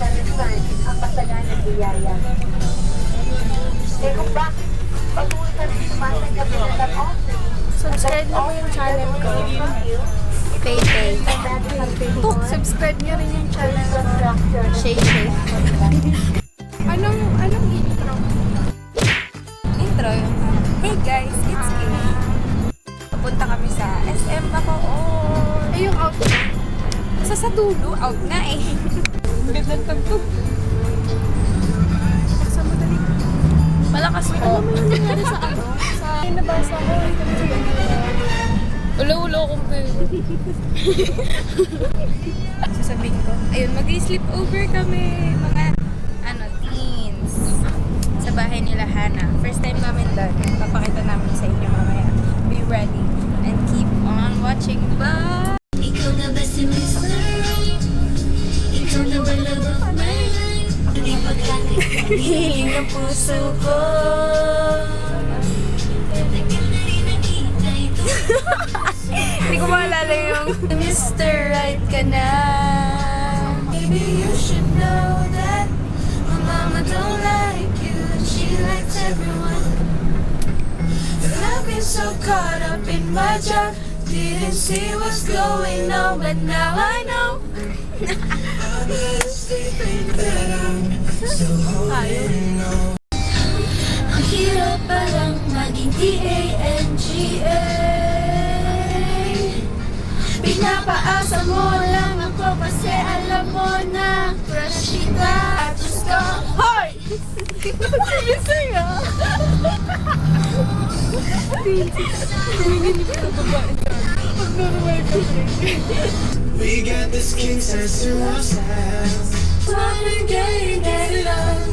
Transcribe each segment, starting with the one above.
return ang masaganang biyaya. Eh kung bakit patuloy ka rin sumatanggap ng offering, Subscribe mo yung channel ko. Paypay. Subscribe nyo rin yung channel ko. Shay Shay. Anong intro? Intro. Hey guys, it's Kay. Papunta kami sa SM Bacoor. Ay, yung outro. Sa dulo, out na eh. Gandang tagtog. Sa madali. Malakas po. Ano mo yung nangyari sa ano? Sa nabasa ko. Ito mo yung Ulo-ulo akong pwede. Sasabihin ko, ayun, mag-sleep over kami, mga, teens. Sa bahay nila Hana. First time namin doon. Papakita namin sa inyo mamaya. Be ready and keep on watching. Bye! Ikaw na ba si Mr. Right? Ikaw na ba love of my life? Di pagkakit ng hiling ng puso ko. Tagal na rin nakita ito. Hindi ko maalala yung Mr. Right ka na. Maybe you should know that my mama don't like you and she likes everyone. I've been so caught up in my job, didn't see what's going on, but now I know. I've been sleeping better, so holding on. Ang hirap palang maging TANGA. Pinapaasa mo lang ako kasi alam mo na crush kita at gusto. Hoy! Gising ah! We got this king size to ourselves. Wanna get love.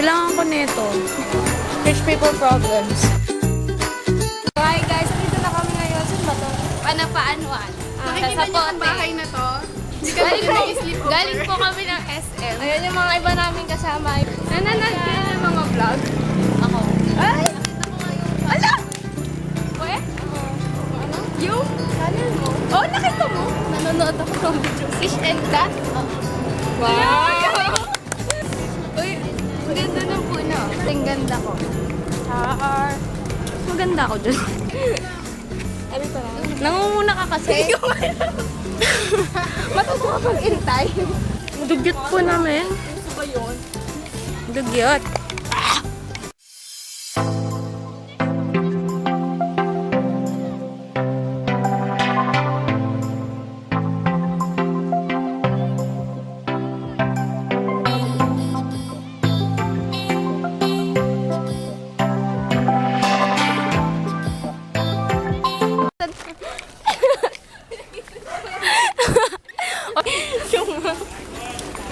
Kailangan ko nito. Rich people problems. Hi guys, dito na kami ngayon. Saan ba to? Panapaanuan. Nakikita niyo ang bahay na to? Galing po kami ng SM. Ayan yung mga iba namin kasama. Nanonood ka ng mga vlog? Ako. Ay! Ala! Pwe? Ano? Yung? Channel mo? Oh, nakita mo? Nanonood ako ng video. Fish and cat? Wow! Uy, ang ganda ng puno. Ang ganda ko. Char. Maganda ako dyan. Ano pa lang? Nangunguna ka kasi. Matuto ka pag-intay. Dugyot po namin. Gusto ba yun? Dugyot.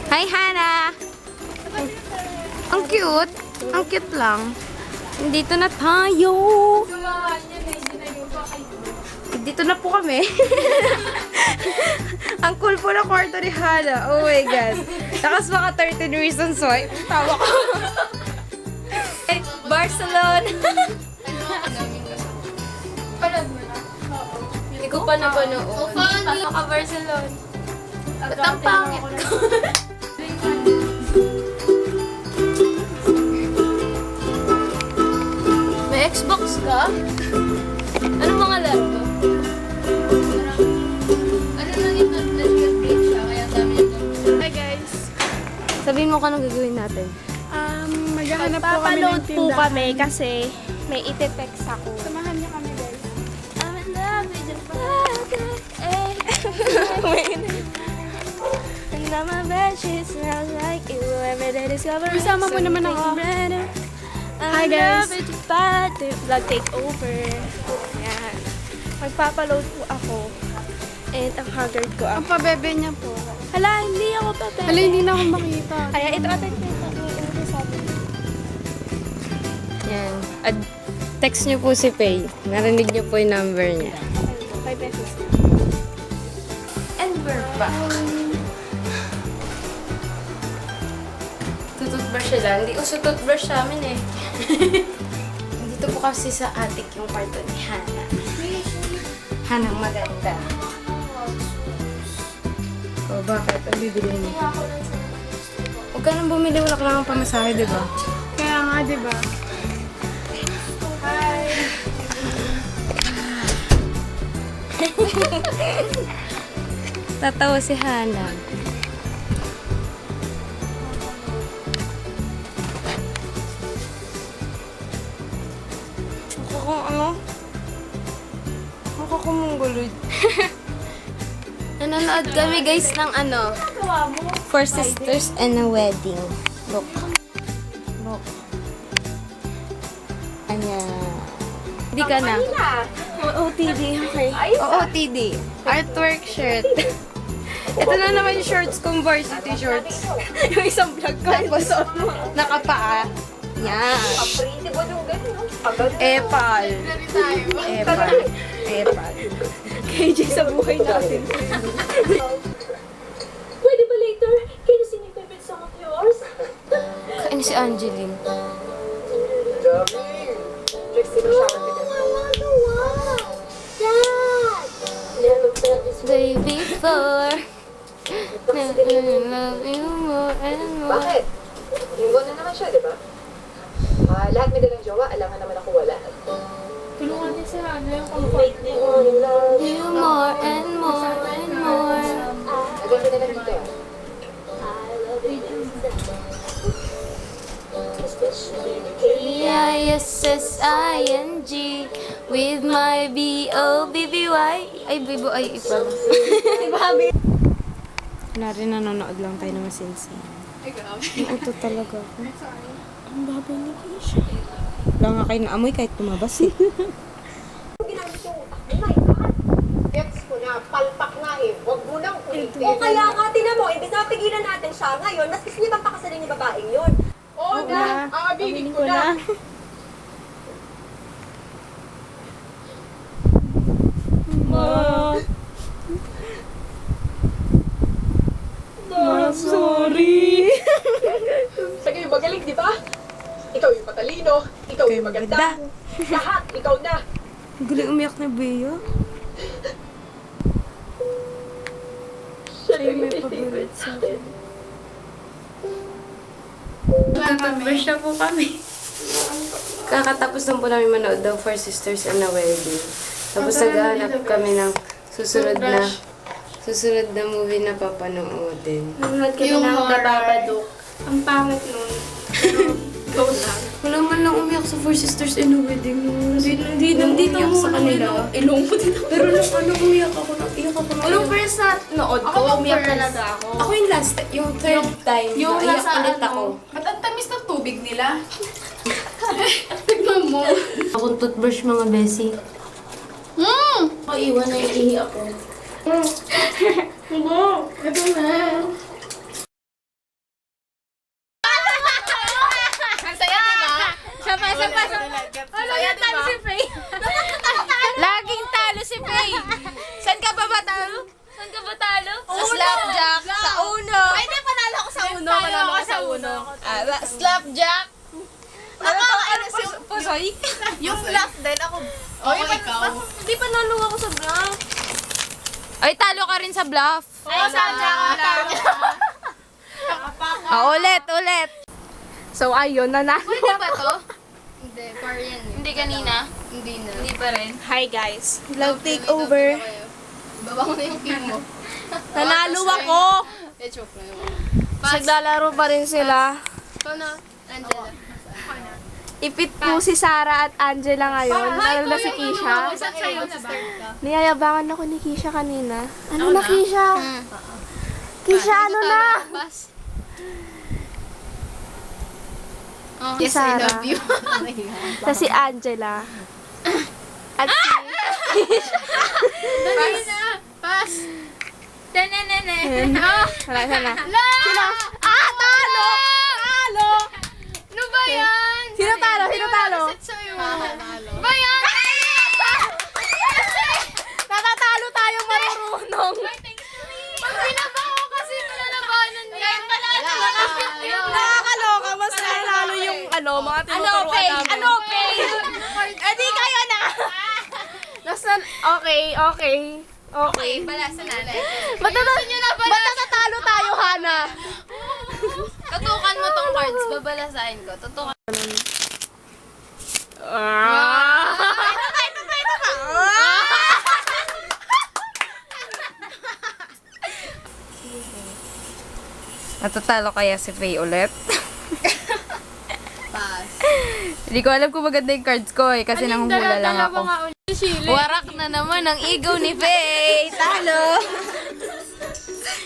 Hi, Hana! Ang cute. Ang cute lang. Dito na tayo. Dito na po kami. Ang cool po na kwarto ni Hana. Oh my God. Takas mga 13 reasons why. Tawa ko. Barcelona. Hindi ko pa napanood. Paano ka Barcelona? Ba't ang pangit ko? May Xbox ka? Anong mga laro to? Ano lang yung nag-upgrade siya, kaya dami nito. Hi guys. Sabihin mo ka nang gagawin natin. Maghahanap po kami ng Papaload po tindahan. kami kasi may ite-text ako. Samahan niyo kami guys. I'm in love with your father. And on my bed, she smells like you. Every day discover Isama po naman ako. Hi, guys. I'm in love with your father. Vlog takeover. Yan. Magpapaload po ako. And ang haggard ko Ang ako. pabebe niya po. Hala, hindi ako pa Hala, hindi na ako makita. Kaya ito atin ko sabi. Yan. At text niyo po si Pay. Narinig niyo po yung number niya. 5 pesos. And we're back. Tututbrush siya lang. Hindi uso toothbrush sa amin eh. Dito po kasi sa attic yung kwarto ni Hana. Hanang maganda. O, bakit? Ang bibili mo? Huwag ka nang bumili. Wala ka lang ang pamasahe, di ba? Kaya nga, di ba? Tatawa si Hana. Mukhang ano? Mukha ko mong Nanonood kami guys ng ano? Four Sisters and a Wedding. Look. Look. Anya. Hindi ka na. OOTD, okay. OOTD. Artwork shirt. Ito na naman yung shorts kong varsity shorts. Yung isang vlog ko. Tapos, nakapaa. Yan. Pretty ba yung gano'n, no? Agad. Epal. Epal. Epal. KJ sa buhay natin. Pwede ba later? Can you sing your favorite song of yours? Kain si Angeline. Day before. Love you more and more. Bakit? Linggo na naman siya, di ba? Lahat may dalang jowa, alam nga naman ako wala. Tulungan niya si Hana yung Make me wanna love You more and more and more. Agad na lang dito. P-I-S-S-I-N-G with my B-O-B-B-Y. Ay, B-O-Y. Iba. Wala rin, nanonood lang tayo ng masinsin. Ay, grabe. Ito talaga ako. Ang baboy ni Keisha. Wala nga kayo naamoy kahit tumabas eh. Gets ko na, palpak nga eh. Huwag mo nang ulitin. O kaya nga, tinan mo, imbis na pigilan natin siya ngayon, mas gusto niya bang pakasalin yung babaeng yun? Oo na, aabilin ko na. Sorry. Sa kayo magaling, di ba? Ikaw yung matalino, ikaw yung maganda. Lahat, ikaw na. Ang galing umiyak na Bea. Siya yung may paborito sa akin. Toothbrush na po kami. Kakatapos lang po namin manood daw Four Sisters and a Wedding. Tapos naghahanap kami ng susunod na movie na papanoodin. Nanonood kami ng The Babadook. Ang pangit nun. Go lang. Wala man lang umiyak sa Four Sisters and a Wedding. Hindi umiyak sa kanila. Ilong mo dito. Pero nung ano umiyak ako, naiyak ako. Anong first na nood ko, umiyak talaga ako. Ako yung last, yung third time, Yung naiyak nasa ulit ako. Ba't ang tamis ng tubig nila? Tignan mo. Akong toothbrush mga besi. Ako iwan na iihi ako. Ito na. Ang saya, di ba? Sapa. Ano yung talo si Faye? Laging talo si Faye. Saan ka ba talo? Sa slapjack. Sa uno. Ay, di, panalo ako sa uno. Panalo ako sa uno. Slapjack. Ano si Pusoy? Yung last din, ako. Oh, ikaw. Hindi panalo ako sa bluff. Ay, talo ka rin sa bluff. Ay, sa jack. Ulit. So, ayun, nanalo. Pwede ba to? Hindi, Korean. Hindi kanina? Hindi na. Hindi pa rin. Hi, guys. Vlog takeover. Baba ko na yung pin mo. Nanalo ako. Joke na yun. Naglalaro pa rin sila. Ikaw na, Angela. Ipit po si Sarah at Angela ngayon. Lalo na si Keisha. Saan sa'yo? Start ka. Niyayabangan ako ni Keisha kanina. Ano na, Keisha? Keisha, ano na? Pass. Oh, Si yes, I Sarah. love you. Tapos si Angela. At si... Dali na. Pass. Wala na. Sino? Talo! Talo! Ano ba yan? Sino talo? Set sa'yo. Ba yan? Natatalo tayo marurunong. Pag binaba ko kasi pinalabanan niya. Kaya pala ito. Nakakaloka. Mas mga tinuturuan namin. Ano pay? Eh di kayo na! Nasaan? Okay. Balasa natin. Ba't natatalo tayo, Hana? Tutukan mo tong cards. Babalasahin ko. Tutukan. Natatalo kaya si Faye ulit? Pass. Hindi ko alam kung maganda yung cards ko eh, kasi nanghula lang ako. Warak na naman ang ego ni Faye. Talo.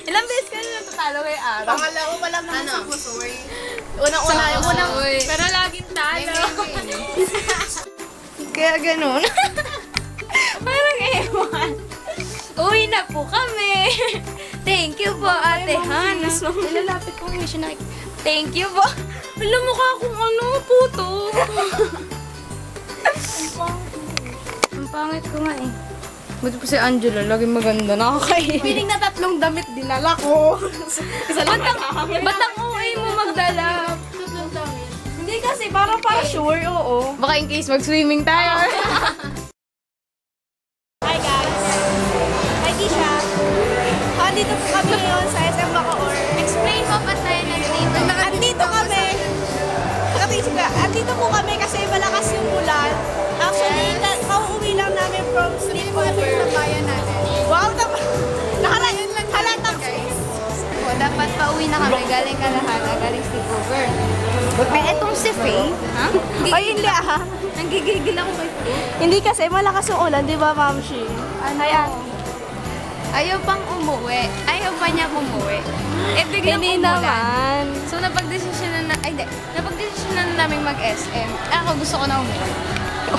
Ilang beses ka na natatalo kay Ara? Pangalawa pa lang naman Ano? sa Pusoy. Unang-una, yung unang, pero laging talo. Kaya ganun. Parang ewan. Uwi na po kami. Thank you po, Ate Hana. Nilalapit ko ngayon siya Thank you po. Alam mo ka kung ano, puto. Ang pangit ko nga eh. Buti po si Angela, laging maganda. Nakakain. Piling na 3 damit dinala ko. Isa lang Ba't ang uwi mo magdala? Hindi kasi, para sure, oo. Baka in case mag-swimming tayo. Hi guys! Hi Kisha! Andito po kami ngayon sa SM Bacoor. Explain mo ba't tayo nandito? Andito kami! Andito po kami kasi malakas yung ulan. Actually, kauuwi lang namin from sleepover. Bayan natin. Wow! Halatang O, dapat pauwi na kami. Galing Kalahana. Galing sleepover. Eh, etong si Faye. Ha? Ay, hindi ah. Nanggigigil ako kay Faye. Hindi kasi malakas yung ulan, di ba, Ma'am Shi? Ayan. Ayaw pang umuwi. Ayaw pa niya umuwi. Eh, biglang Hindi umulan. naman. So, napagdesisyonan na, ay, di, napagdesisyonan na namin mag-SM. Ako, gusto ko na umuwi.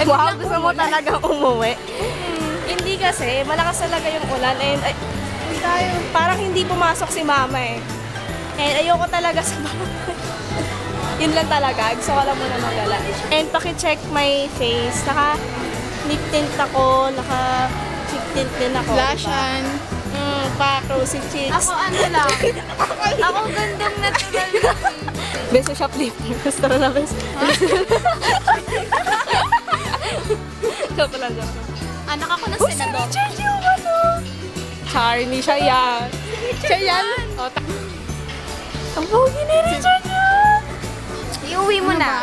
Wow, gusto mo talagang umuwi? Hindi kasi, malakas talaga yung ulan and parang hindi pumasok si mama eh. And ayoko talaga sa bahay. Yun lang talaga, gusto ko lang muna magala. And paki-check my face, naka-lip tint ako, naka-cheek tint din ako. Lashan. Pa-rosy cheeks. Ako, ano lang. Ako, gandang natural lang. Beso shoplifter. Gusto na beso. Joke lang, joke lang. Anak ako ng senador. Char, hindi siya yan. Siya yan? O, ang pogi ni Richard yan! Iuwi mo na.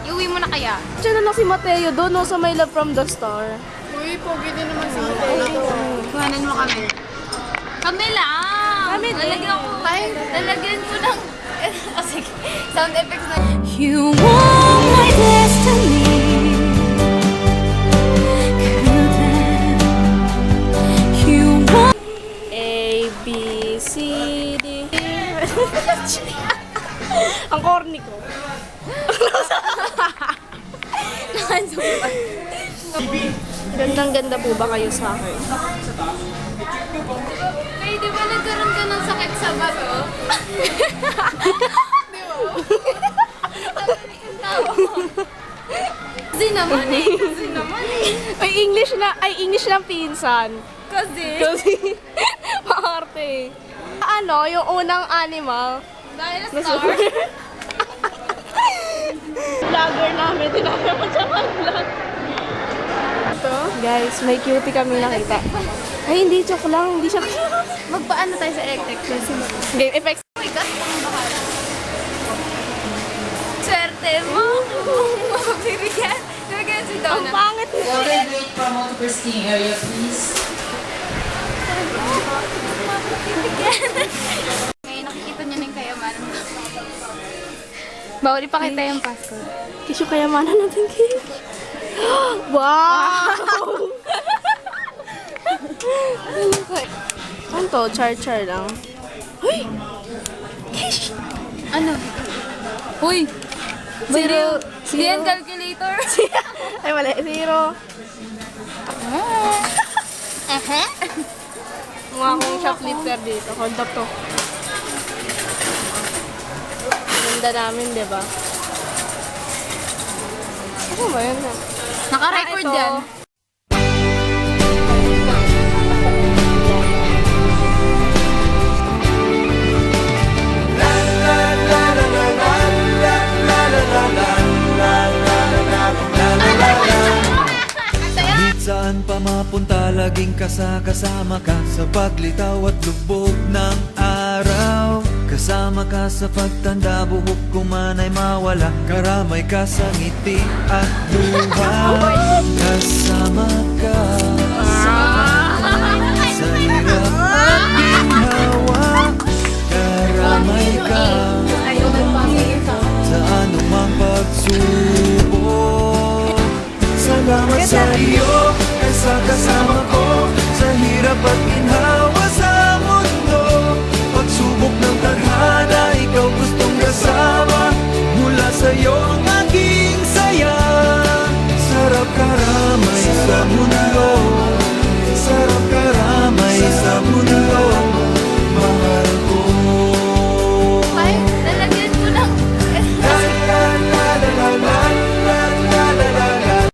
Iuwi mo na kaya. Diyan na lang si Mateo doon, no, sa My Love from the Star. Uy, pogi din naman sa hotel. Kuhanan mo kami. Kami lang. Kami din. Lalagyan ko. Lalagyan ko ng... Oh, sige. Sound effects na. You want my destiny. You want A, B, C, D. Ang corny ko. Gandang-ganda po ba kayo sa akin? Hey, di ba nagkaroon ka ng sakit sa bato? Kasi naman eh. Kasi naman eh. Ay, English lang pinsan. Kasi. Maarte. Ano, yung unang animal. Dahil star. Vlogger namin, tinatapos siya mag-vlog. Guys, may cutie kami nakita. Ay, hindi, joke lang. Hindi siya Magpaano tayo sa electric kasi game effects. oh my God, ang bahal. Swerte mo. Bibigyan si Ang Donna. pangit niya. Graduate from multiple skiing area, please. May nakikita niya na yung kayamanan mo. Bawal ipakita yung Pasko. Kisyo kayamanan natin, Kish. Wow! Ano to? Char-char lang. Uy! Kish! Ano? Uy! Zero. Diyan calculator. Ay, mali. Zero. Mukha akong shoplifter dito. Hold up to. Ganda namin, di ba? Ano ba yun? Naka-record ito. yan. La la la la la la la la la la. pa mapunta, laging kasama ka sa paglitaw at lubog ng araw. Kasama ka sa pagtanda, buhok ko man ay mawala, karamay ka sa ngiti at luha. Kasama ka sa hirap at ginhawa, karamay ka sa anumang pagsubok. Salamat sa iyo, kasi kasama ko sa hirap at ginhawa sa mundo. Pagsubok ng tadhana, ikaw gustong kasama. Mula sa'yo ang aking saya. Sarap karamay sa mundo, sarap karamay sa mundo. Mahal ko. Ay, lalagyan ko ng... La la la la la la la la la la la.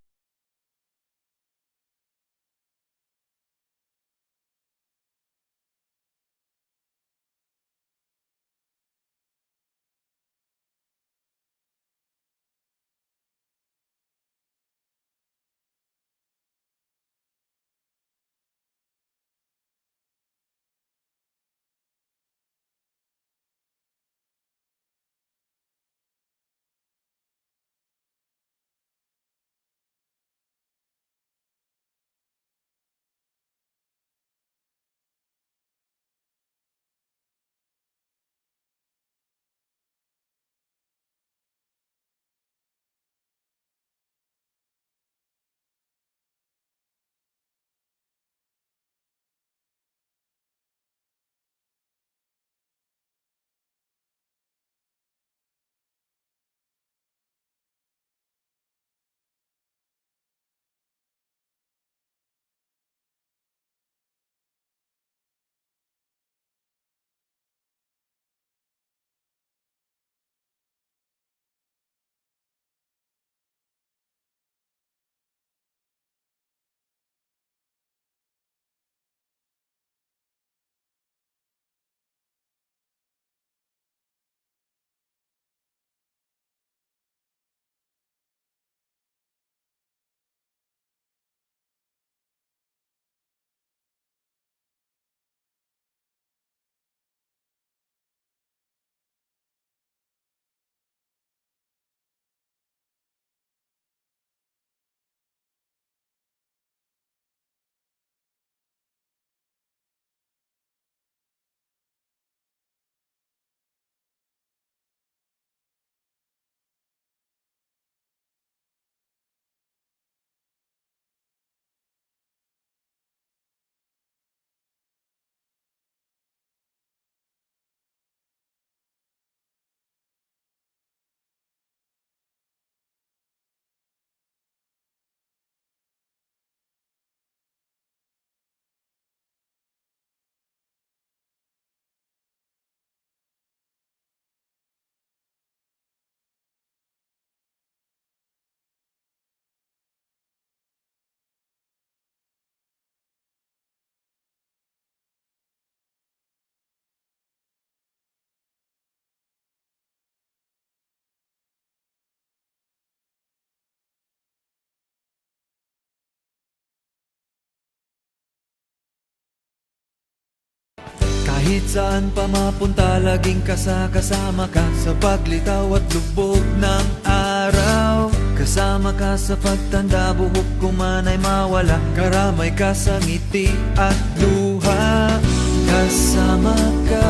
Kahit saan pa mapunta, laging kasama ka sa paglitaw at lubog ng araw. Kasama ka sa pagtanda, buhok ko man ay mawala, karamay ka sa ngiti at luha. Kasama ka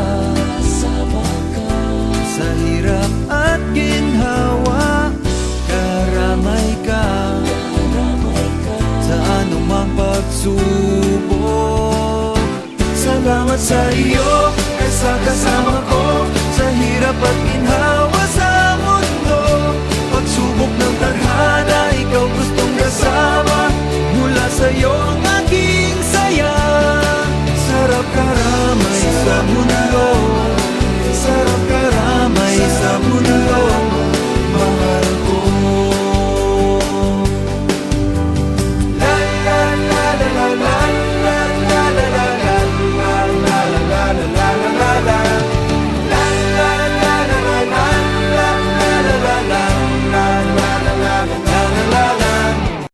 sa hirap at ginhawa, karamay ka sa anumang pagsubok. Salamat sa iyo, kasi kasama ko sa hirap at ginhawa